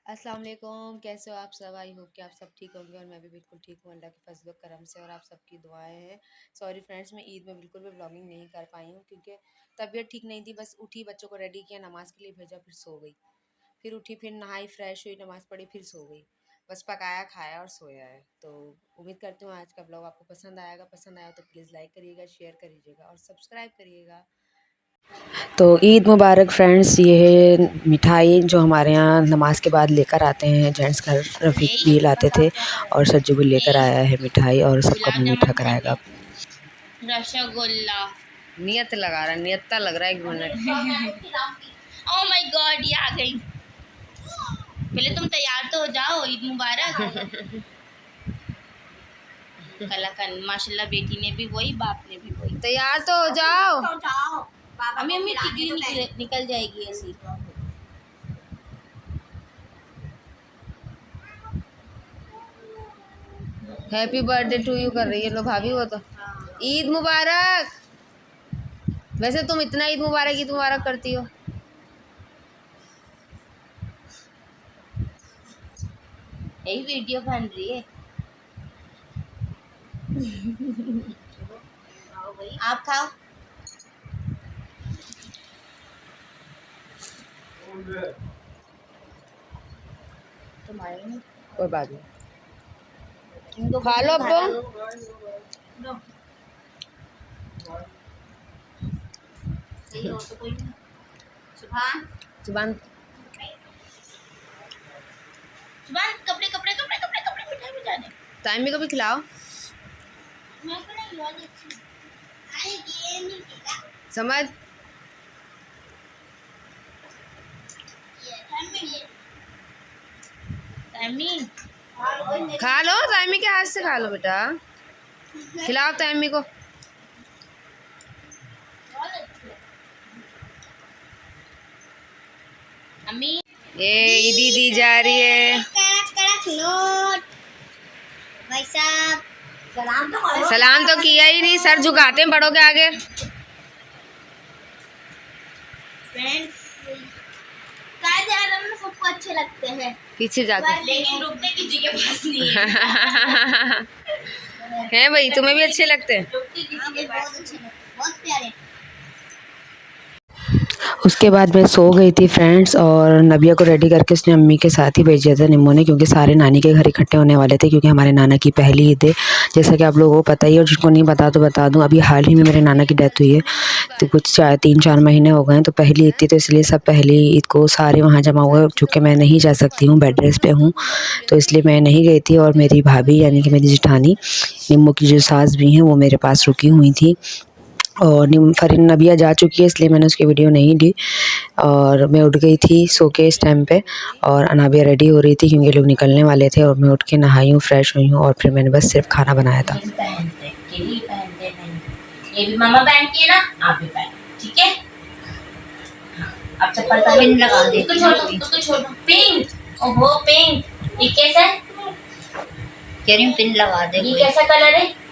अस्सलाम वालेकुम, कैसे हो आप सब। आई होप कि आप सब ठीक होंगे और मैं भी बिल्कुल ठीक हूँ अल्लाह के फजल करम से और आप सबकी दुआएं हैं। सॉरी फ्रेंड्स, मैं ईद में बिल्कुल भी व्लॉगिंग नहीं कर पाई हूँ क्योंकि तबीयत ठीक नहीं थी। बस उठी, बच्चों को रेडी किया, नमाज़ के लिए भेजा, फिर सो गई। फिर उठी, फिर नहाई, फ्रेश हुई, नमाज़ पढ़ी, फिर सो गई। बस पकाया, खाया और सोया है। तो उम्मीद करती हूँ आज का ब्लॉग आपको पसंद आएगा। पसंद आया तो प्लीज़ लाइक करिएगा, शेयर करिएगा और सब्सक्राइब करिएगा। तो ईद मुबारक फ्रेंड्स। ये है मिठाई जो हमारे यहाँ नमाज के बाद लेकर आते हैं जेंट्स घर। रफ़ीक भी लाते थे और सज्जू भी लेकर आया है मिठाई और सबका मुँह मीठा कराएगा। रसगुल्ला नियत लगा रहा है, नियत्ता लग रहा है 1 मिनट। ओह माय गॉड, ये आ गई। पहले तुम तैयार तो हो जाओ, ईद मुबारक। कलाकन माशाल्लाह, बेटी ने भी वही, बाप ने भी वही। तैयार तो हो जाओ। अम्मी अम्मी टिकली निकल जाएगी ऐसी। हैप्पी बर्थडे टू यू कर रही है लो भाभी। वो तो ईद मुबारक। वैसे तुम इतना ईद मुबारक करती हो। यही वीडियो बन रही है। आप खाओ। तुम्हारे कोई बात नहीं, खा लो अब। सुभान सुभान सुभान, कपड़े कपड़े कपड़े कपड़े कपड़े मिठाई मिठा दे। टाइम में कभी खिलाओ। मैं को नहीं लो अच्छी। अरे ये नहीं खेला समझ। ये अम्मी खा लो, टाइमी के हाथ से खा लो बेटा। खिलाओ टाइमी को। अम्मी ये दीदी जा रही है। कड़क नोट भाई साहब। सलाम तो किया ही नहीं, सर झुकाते हैं बड़ों के आगे। फ्रेंड्स, सबको अच्छे लगते हैं पीछे जाके, लेकिन रुकते किसी के पास नहीं है। हैं भाई, तुम्हें भी अच्छे लगते हैं। रुकते किसी के पास अच्छे लगते, बहुत प्यारे। उसके बाद मैं सो गई थी फ्रेंड्स और नबिया को रेडी करके उसने अम्मी के साथ ही भेज दिया था निम्मो ने, क्योंकि सारे नानी के घर इकट्ठे होने वाले थे क्योंकि हमारे नाना की पहली ईद है। जैसा कि आप लोगों को पता ही है और जिसको नहीं पता तो बता दूं, अभी हाल ही में मेरे नाना की डेथ हुई है। तो कुछ 3-4 महीने हो गए हैं। तो पहली ईद थी तो इसलिए सब पहली ईद को सारे वहाँ जमा हुए। चूँकि मैं नहीं जा सकती हूँ, बेड रेस्ट पे हूँ, तो इसलिए मैं नहीं गई थी। और मेरी भाभी यानी कि मेरी जेठानी निम्मो की जो सास भी हैं वो मेरे पास रुकी हुई थी। और फरीन नबिया जा चुकी है इसलिए मैंने उसकी वीडियो नहीं ली। और मैं उठ गई थी सो के इस टाइम पे और अनाबिया रेडी हो रही थी क्योंकि लोग निकलने वाले थे। और मैं उठ के नहाई हूँ, फ्रेश हुई हूँ और फिर मैंने बस सिर्फ खाना बनाया था। ये भी मामा पहनती है ना, आप भी पहन, ठीक है। अब चप्पल का पिन लगा दे। तो छोड़ो पिंक। ओहो पिंक, ये कैसा है? कह रही हूँ पिन लगा दे। ये कैसा कलर है?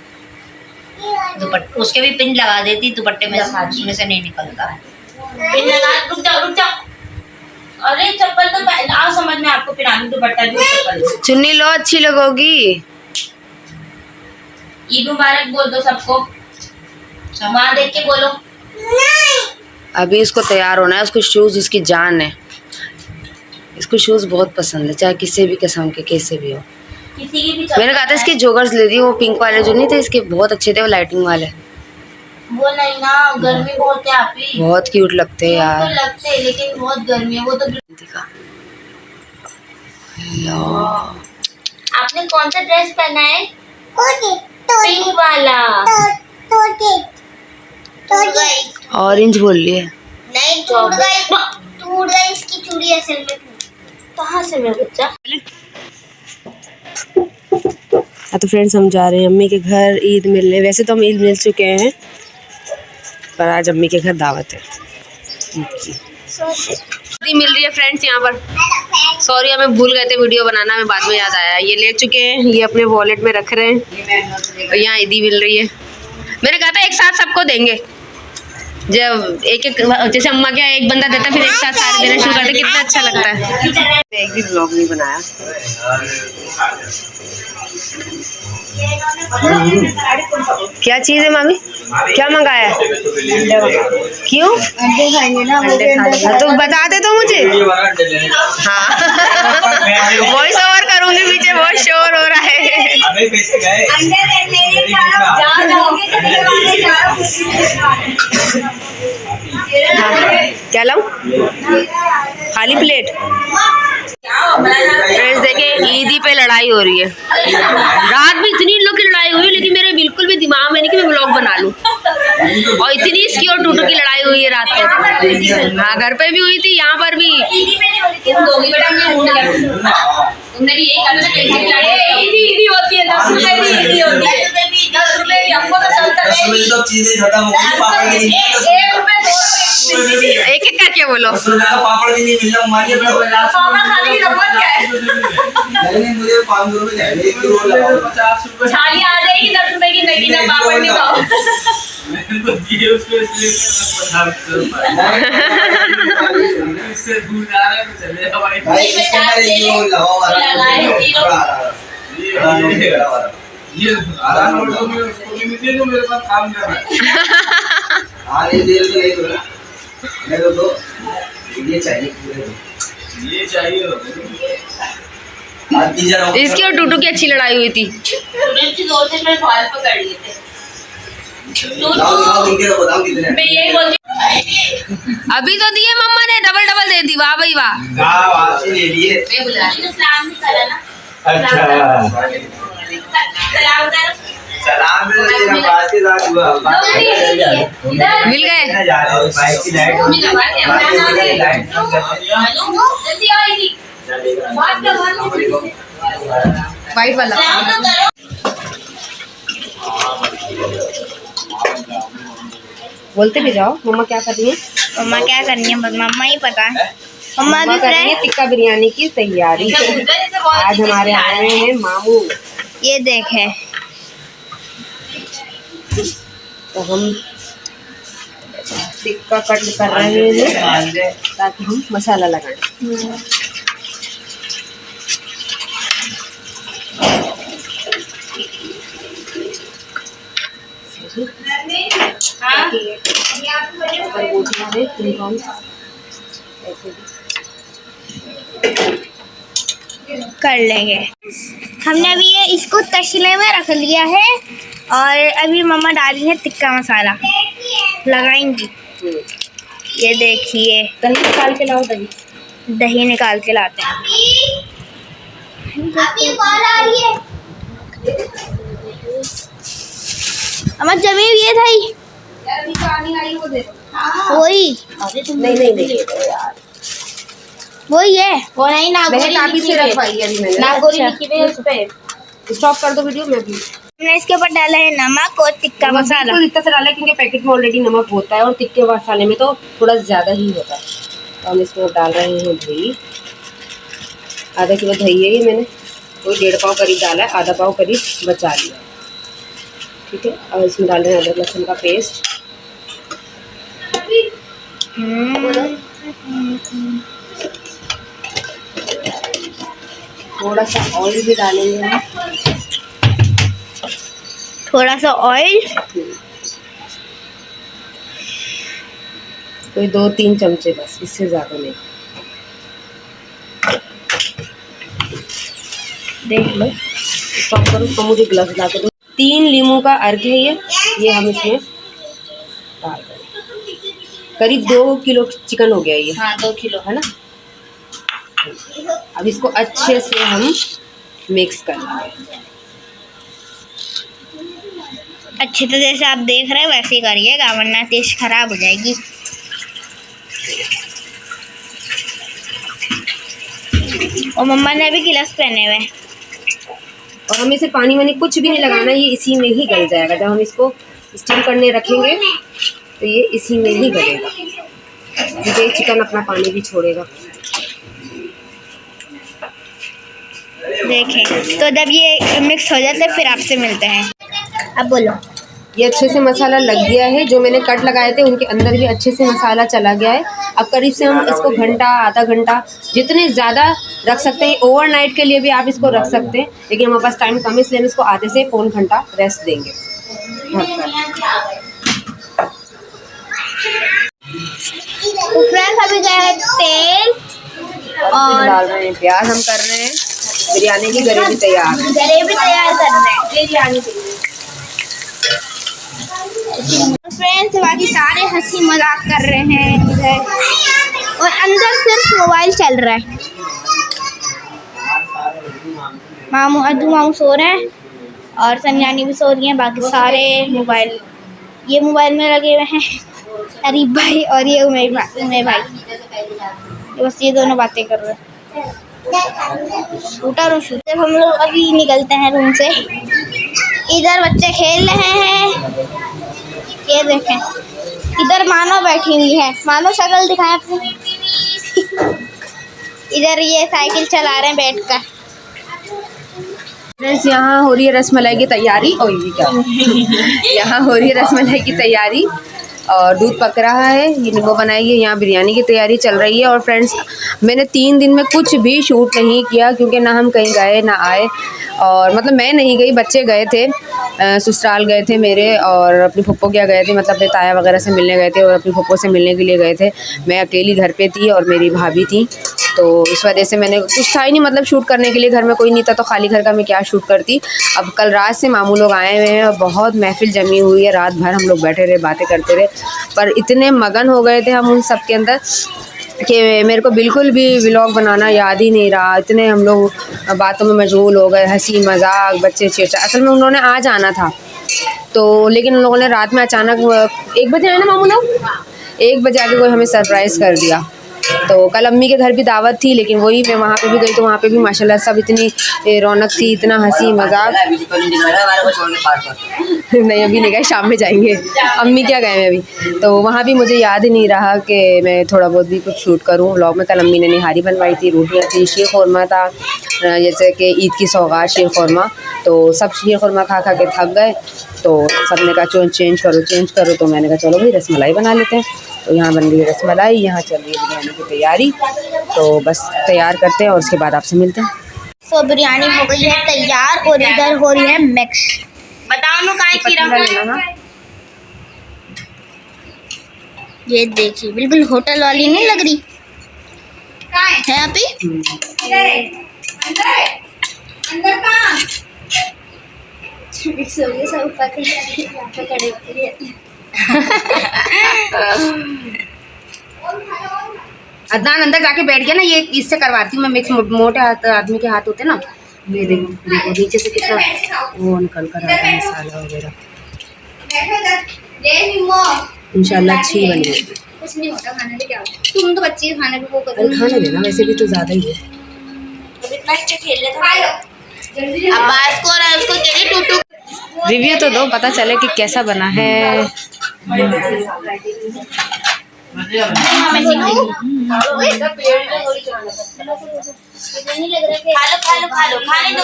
दुपट्टे उसके भी पिन लगा देती, दुपट्टे में उसमें से नहीं निकलता। पिन लगा। रुक जाओ। अरे चप्पल तो आओ समझ में, आपको पिरानी दुपट्टा भी चप्पल। चुन्नी लो, अच्छी लगोगी। ईद मुबारक बोल दो सबको, वहाँ देख के बोलो। अभी इसको तैयार होना है, उसको शूज़ इसकी जान है। इसको शूज़ बहुत पसंद है, चाहे किसी भी किस्म के कैसे भी हो। किसी की भी मैंने कहा था इसके जोगर्स ले दी, वो पिंक वाले जो नहीं थे इसके बहुत अच्छे थे, वो लाइटिंग वाले। वो नहीं ना, गर्मी बहुत है आप ही। बहुत क्यूट लगते हैं यार। तो लगते हैं लेकिन बहुत गर्मी है वो तो। लो, आपने कौन सा ड्रेस पहना है? पिंक वाला। ऑरेंज बोल रही है। नहीं टूट गई इसकी चूड़ी असल में। कहाँ से मेरा बच्चा? तो फ्रेंड्स हम जा रहे हैं अम्मी के घर ईद मिलने। वैसे तो हम ईद मिल चुके हैं पर आज अम्मी के घर दावत है ईद की। मिल रही है फ्रेंड्स यहाँ पर। सॉरी हमें भूल गए थे वीडियो बनाना, हमें बाद में याद आया। ये ले चुके हैं, ये अपने वॉलेट में रख रहे हैं और यहाँ ईदी मिल रही है। मैंने कहा था एक साथ सबको देंगे। जब एक एक जैसे अम्मा क्या एक बंदा देता फिर एक साथ सारे देना शुरू करते, कितना अच्छा लगता है। एक भी ब्लॉग नहीं बनाया। क्या चीज है मामी, क्या मंगाया है? क्यों अंडे खाएंगे ना, तो बता दे तो मुझे। हाँ वॉइस ओवर करूंगी, पीछे बहुत शोर हो रहा है। क्या लाऊं? खाली प्लेट। फ्रेंड्स देखिए ईदी पे लड़ाई हो रही है। रात में इतनी इन लोग की लड़ाई हुई, लेकिन मेरे बिल्कुल भी दिमाग में नहीं कि मैं ब्लॉग बना लूं। और इतनी इसकी और टूटू की लड़ाई हुई है रात को। हाँ घर पे भी हुई थी, यहाँ पर भी। तुमने भी यही करना है। ईदी होती है 10 रुपए की, ईदी होती है 10 रुपए की। हमको तो चलता है 10 रुपए तो चीजें खत्म हो गई। पापड़ की नहीं, 1 रुपए 2 रुपए एक एक करके बोलो। पापड़ भी नहीं मिल रहा, मानिए पापड़ खाने की जरूरत क्या है? नहीं मुझे 5 रुपए चाहिए, 1 किलो लगाओ 50 रुपए। छाली आ जाएगी 10 रुपए की, नहीं ना पापड़ नहीं खाओ। मैंने तो दिए उसको इसलिए इससे दूर जा रहे तो चले भाई। इसको मेरे ये लगाए ये आराम में उसको भी नहीं जो मेरे पास काम कर रहा है। आगे देर से नहीं करो मेरे तो ये चाहिए इसकी और टूटू की अच्छी लड़ाई हुई थी। दो दिन में बाल पकड़ लिए थे। मैं यही बोलती अभी तो दिए मम्मा ने, डबल डबल दे दी। वाह भाई वाह, ले लिए। मिल गए। वाइट वाला बोलते भी जाओ। मम्मा क्या कर रही है? मम्मा क्या करनी है बस मम्मा ही पता है। मम्मा भी कर रही है टिक्का बिरयानी की तैयारी। आज हमारे आए हैं मामू। ये देखे तो हम टिक्का कट कर रहे हैं ताकि हम मसाला लगाएं। कर लेंगे। हमने अभी ये इसको तसले में रख लिया है और अभी मम्मा डाली है टिक्का मसाला लगाएंगी। ये देखिए दही निकाल के लाओ। दही निकाल के लाते हैं। हमारा जमीन ये था ही वही नहीं वही है वो नहीं ना काफी से रखवाई अभी मैंने। स्टॉप कर दो वीडियो में भी। हमने इसके ऊपर डाला है नमक और टिक्का मसाला। इतना से डाला क्योंकि पैकेट में ऑलरेडी नमक होता है और टिक्के मसाले में तो थोड़ा ज़्यादा ही होता है। तो हम इसमें डाल रहे हैं दही। आधा किलो दही है ये, मैंने कोई 1.5 पाव करीब डाला है, आधा पाव करीब बचा लिया। ठीक है, और इसमें डाल रहे हैं अदरक लहसुन का पेस्ट। थोड़ा सा ऑयल भी डालेंगे हम। थोड़ा सा ऑयल कोई 2-3 चमचे बस, इससे ज़्यादा नहीं। देख लो स्टॉप करो तो मुझे ग्लव्स ला के दो। 3 लीमू का अर्घ है ये हम इसमें डाल दें। करीब 2 किलो चिकन हो गया ये। हाँ 2 किलो है ना। अब इसको अच्छे से हम मिक्स कर लेंगे। अच्छे तो जैसे आप देख रहे हैं वैसे ही करिएगा वरना टेस्ट खराब हो जाएगी। और मम्मा ने अभी गिलास पहने हुए। और हमें इसे पानी वानी कुछ भी नहीं लगाना, ये इसी में ही गल जाएगा। जब हम इसको स्टीम करने रखेंगे तो ये इसी में ही गलेगा, क्योंकि चिकन अपना पानी भी छोड़ेगा। देखें तो जब ये मिक्स हो जाता है फिर आपसे मिलते हैं। अब बोलो। ये अच्छे से मसाला लग गया है। जो मैंने कट लगाए थे उनके अंदर भी अच्छे से मसाला चला गया है। अब करीब से हम इसको घंटा आधा घंटा जितने ज़्यादा रख सकते हैं, ओवरनाइट के लिए भी आप इसको रख सकते हैं, लेकिन हमारे पास टाइम कम है इसलिए हम इसको आधे से पौन घंटा रेस्ट देंगे तो फ्रेंड्स अभी गया है तेल और डाल रहे हैं प्याज। हम कर रहे हैं बिरयानी की ग्रेवी तैयार। जलेबी तैयार कर रहे हैं बिरयानी के लिए। फ्रेंड्स बाकी सारे हंसी मजाक कर रहे हैं इधर, और अंदर सिर्फ मोबाइल चल रहा है। मामू अद्दू मामू सो रहे हैं और सन्यानी भी सो रही हैं। बाकी सारे मोबाइल मोबाइल में लगे हुए हैं, अरीब भाई और ये उमेर भाई, बस ये दोनों बातें कर रहे हैं। शूटर और शूटर। हम लोग अभी निकलते हैं रूम से। इधर बच्चे खेल रहे हैं, ये देखें। इधर मानो बैठी हुई है, मानो शक्ल दिखाएं अपनी। इधर ये साइकिल चला रहे हैं बैठकर। फ्रेंड्स यहाँ हो रही है रसमलाई की तैयारी। और ये क्या यहाँ हो रही है रसमलाई की तैयारी और दूध पक रहा है। ये नींबू बनाएगी। यहाँ बिरयानी की तैयारी चल रही है। और फ्रेंड्स मैंने 3 दिन में कुछ भी शूट नहीं किया क्योंकि ना हम कहीं गए ना आए। और मतलब मैं नहीं गई, बच्चे गए थे, ससुराल गए थे मेरे, और अपनी फुप्पो क्या गए थे, मतलब अपने ताया वगैरह से मिलने गए थे और अपनी फुप्पो से मिलने के लिए गए थे। मैं अकेली घर पे थी और मेरी भाभी थी, तो इस वजह से मैंने कुछ था ही नहीं, मतलब शूट करने के लिए घर में कोई नहीं था, तो खाली घर का मैं क्या शूट करती। अब कल रात से मामू लोग आए हुए हैं और बहुत महफिल जमी हुई है। रात भर हम लोग बैठे रहे, बातें करते रहे, पर इतने मगन हो गए थे हम उन सब के अंदर कि मेरे को बिल्कुल भी व्लॉग बनाना याद ही नहीं रहा। इतने हम लोग बातों में मशगूल हो गए, हंसी मजाक, बच्चे चेचा। असल में उन्होंने आज आना था, तो लेकिन उन लोगों ने रात में अचानक 1 बजे आए ना मामू लोग, 1 बजे आके कोई हमें सरप्राइज़ कर दिया। तो कल अम्मी के घर भी दावत थी, लेकिन वही मैं वहाँ पे भी गई तो वहाँ पे भी माशाल्लाह सब इतनी रौनक थी, इतना हंसी मजाक। नहीं अभी नहीं गए, शाम में जाएंगे। अम्मी क्या गए हैं अभी, तो वहाँ भी मुझे याद ही नहीं रहा कि मैं थोड़ा बहुत भी कुछ शूट करूँ व्लॉग में। कल अम्मी ने निहारी बनवाई थी, रोटियाँ थी, शीर खुरमा था, जैसे कि ईद की सौगात शीर खुरमा। तो सब शीर खुरमा खा खा के थक गए, तो सब ने कहा चेंज करो। तो मैंने कहा चलो भाई रसमलाई बना लेते हैं। तो यहाँ बन गई रसमलाई, यहाँ चल रही है बिरयानी की तैयारी। तो बस तैयार करते हैं और उसके बाद आपसे मिलते हैं। तो बिरयानी हो गई है तैयार और इधर हो रही है मिक्स। बताओ ना काहे खीरा। ये देखिए बिल्कुल होटल वाली नहीं लग रही है यहाँ पे। अदनान अंदर जाके बैठ गया ना, ये इससे करवाती हूँ मैं मिक्स। मोटे हाथ आदमी के हाथ होते ना। ये देखो नीचे से कितना वो निकल कर आ रहा है मसाला वगैरह। इंशाल्लाह अच्छी बनेगी। कुछ नहीं होता खाने में, क्या होता? तुम तो बच्चे खाने पे वो अरे खाने देना, वैसे भी तो ज़्यादा ही है। इतना अच्छा खेल लेता है। अब बात को रहा उसको कह रही टूटू। रिव्यू तो दो, पता चले कि कैसा बना है। खा लो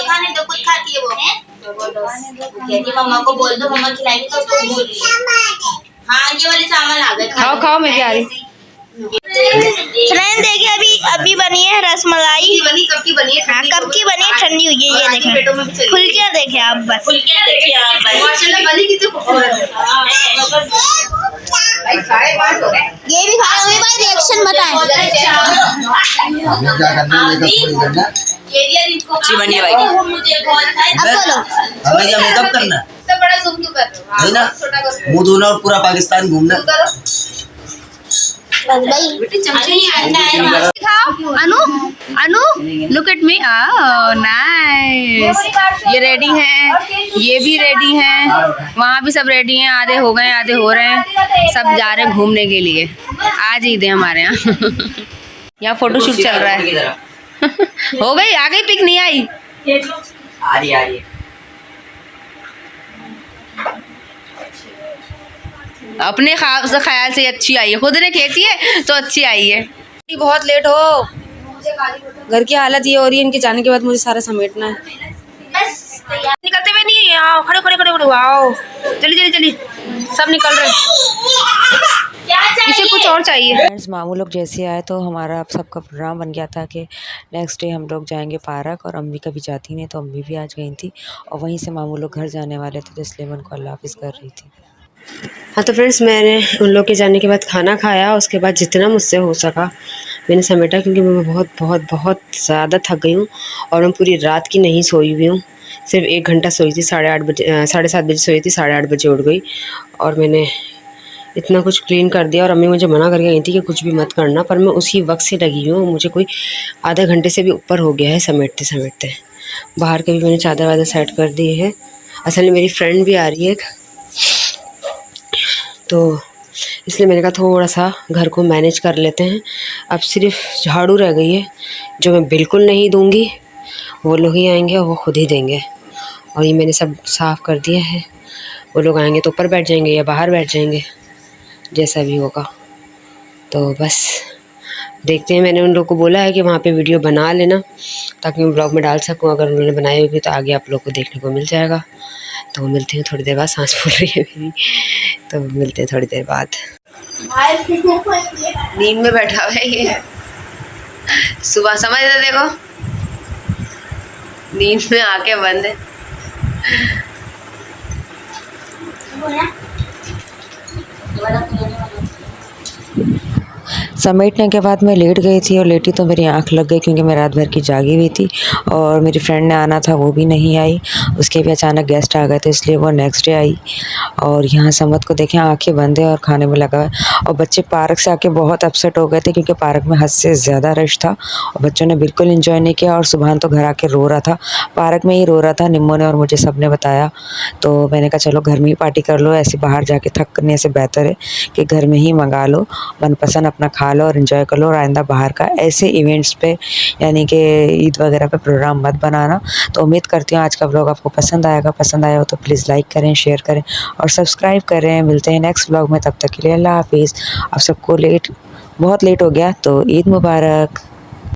खाने दो कुछ खाती है वो। कहती मम्मा को बोल दो, मम्मा खिलाएगी तो उसको भूल रही है। हाँ ये वाले चावल आ गए, खाओ मेरी आ रही। फ्रेंड देखिए अभी बनी है रसमलाई। कब की बनी है? हाँ कब की बनी है, ठंडी हुई है। ये देखें फुल्कियाँ देखें आप बस। माशाल्लाह बनी कितनी खूबसूरत है। ये भी खा लो भाई, रिएक्शन बताएं। अच्छी बनी है भाई। मुझे बहुत अब बोलो हमें क्या मेकअप करना तो बड़ा ज़ूम क्यों कर रहे हो? है ना, मुंह धोना और पूरा पाकिस्तान घूमना। अनु लुक एट मी, नाइस। ये रेडी हैं, ये भी रेडी हैं, वहाँ भी सब रेडी हैं। आधे हो गए, आधे हो रहे हैं, सब जा रहे हैं घूमने के लिए। आज ईद है हमारे यहाँ। यहाँ फोटोशूट चल रहा है। हो गई, आ गई पिक, नहीं आई? आ रही है। अपने ख्याल से अच्छी आई है, खुद ने खींची है तो अच्छी आई है। बहुत लेट हो, घर की हालत ये हो रही है, इनके जाने के बाद मुझे सारा समेटना है। निकलते हुए नहीं आओ खड़े खड़े खड़े खड़े आओ चलिए चलिए चलिए सब निकल रहे क्या इसे चाहिए? कुछ और चाहिए। फ्रेंड्स मामू लोग जैसे आए तो हमारा अब सबका प्रोग्राम बन गया था कि नेक्स्ट डे हम लोग जाएंगे पार्क, और अम्मी कभी जाती नहीं तो अम्मी भी आज गई थी, और वहीं से मामू लोग घर जाने वाले थे तो इसलिए मैं उनको अल्लाह हाफिज़ कर रही थी। हाँ तो फ्रेंड्स मैंने उन लोग के जाने के बाद खाना खाया, उसके बाद जितना मुझसे हो सका मैंने समेटा, क्योंकि मैं बहुत बहुत बहुत ज़्यादा थक गई हूँ और मैं पूरी रात की नहीं सोई हुई हूँ, सिर्फ 1 घंटा सोई थी, 8:30 बजे 7:30 बजे सोई थी, 8:30 बजे उठ गई और मैंने इतना कुछ क्लीन कर दिया। और अम्मी मुझे मना करके गई थी कि कुछ भी मत करना, पर मैं उसी वक्त से लगी हूँ, मुझे कोई आधा घंटे से भी ऊपर हो गया है समेटते समेटते। बाहर के भी मैंने चादर वादर सेट कर दी है। असल में मेरी फ्रेंड भी आ रही है तो इसलिए मैंने कहा थोड़ा सा घर को मैनेज कर लेते हैं। अब सिर्फ झाड़ू रह गई है जो मैं बिल्कुल नहीं दूंगी, वो लोग ही आएंगे और वो खुद ही देंगे, और ये मैंने सब साफ़ कर दिया है। वो लोग आएंगे तो ऊपर बैठ जाएंगे या बाहर बैठ जाएंगे, जैसा भी होगा। तो बस देखते हैं, मैंने उन लोग को बोला है कि वहाँ पे वीडियो बना लेना ताकि मैं ब्लॉग में डाल सकूँ, अगर उन्होंने बनाई होगी तो आगे आप लोग को देखने को मिल जाएगा। तो मिलते हैं थोड़ी देर बाद, सांस फूल रही है मेरी, तो मिलते हैं थोड़ी देर बाद। नींद में बैठा हुआ है ये, सुबह समझ रहे देखो, नींद में आके बंद है। समेटने के बाद मैं लेट गई थी, और लेटी तो मेरी आंख लग गई क्योंकि मैं रात भर की जागी हुई थी, और मेरी फ्रेंड ने आना था वो भी नहीं आई, उसके भी अचानक गेस्ट आ गए थे इसलिए वो नेक्स्ट डे आई। और यहाँ समत को देखें आंखें बंद है और खाने में लगा है, और बच्चे पार्क से आके बहुत अपसेट हो गए थे क्योंकि पार्क में हद से ज़्यादा रश था और बच्चों ने बिल्कुल इन्जॉय नहीं किया। और सुबहान तो घर आके रो रहा था, पार्क में ही रो रहा था, निम्मो ने और मुझे सब ने बताया। तो मैंने कहा चलो घर में ही पार्टी कर लो, ऐसे बाहर जाके थकने से बेहतर है कि घर में ही मंगा लो, मनपसंद अपना खा लो और इन्जॉय कर लो, और आइंदा बाहर का ऐसे इवेंट्स पे यानी कि ईद वगैरह पे प्रोग्राम मत बनाना। तो उम्मीद करती हूँ आज का व्लॉग आपको पसंद आएगा, पसंद आया हो तो प्लीज़ लाइक करें, शेयर करें और सब्सक्राइब करें। मिलते हैं नेक्स्ट व्लॉग में, तब तक के लिए अल्लाह हाफिज़। अब सबको बहुत लेट हो गया तो ईद मुबारक।